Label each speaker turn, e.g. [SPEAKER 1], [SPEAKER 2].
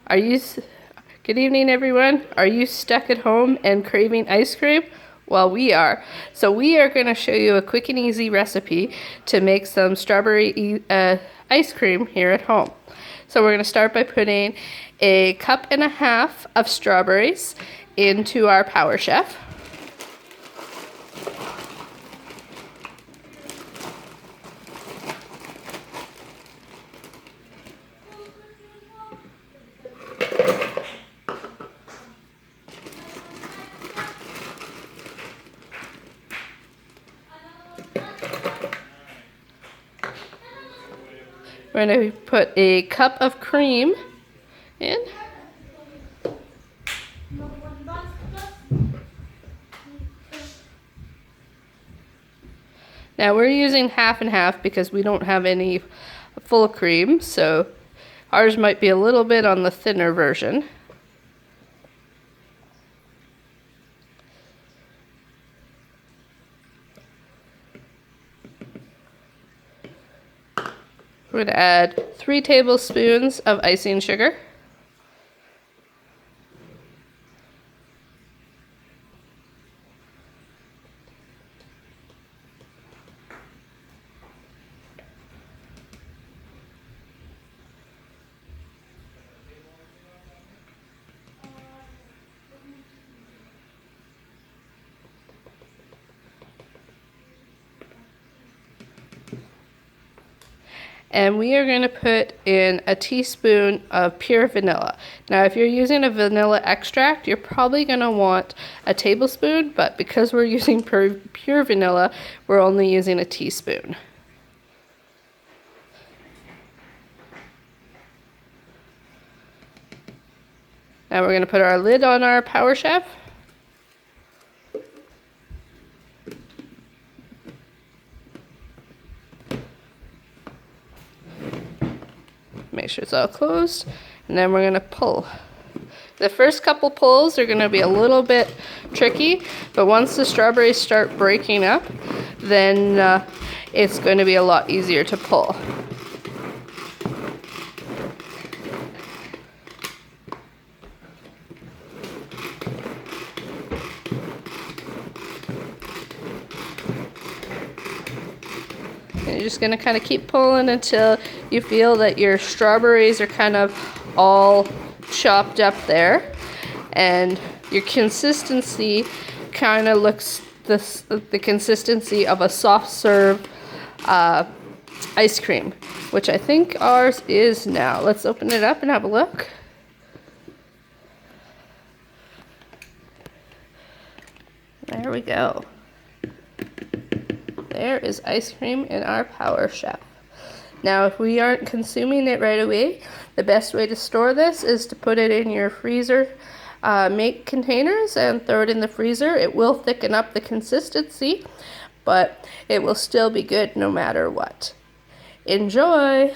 [SPEAKER 1] Are you, good evening everyone. Are you stuck at home and craving ice cream? Well, we are. So we are going to show you a quick and easy recipe to make some strawberry ice cream here at home. So we're going to start by putting 1.5 cups of strawberries into our Power Chef. We're going to put 1 cup of cream in. Now we're using half and half because we don't have any full cream, so ours might be a little bit on the thinner version. We're going to add 3 tablespoons of icing sugar. And we are going to put in 1 teaspoon of pure vanilla. Now if you're using a vanilla extract, you're probably going to want 1 tablespoon, but because we're using pure vanilla, we're only using 1 teaspoon. Now we're going to put our lid on our Power Chef. Make sure it's all closed, and then we're going to pull. The first couple pulls are going to be a little bit tricky, but once the strawberries start breaking up, then it's going to be a lot easier to pull. And you're just going to kind of keep pulling until you feel that your strawberries are kind of all chopped up there, and your consistency kind of looks the consistency of a soft serve ice cream, which I think ours is now. Let's open it up and have a look. There we go. There is ice cream in our Power Chef. Now, if we aren't consuming it right away, the best way to store this is to put it in your freezer make containers and throw it in the freezer. It will thicken up the consistency, but it will still be good no matter what. Enjoy!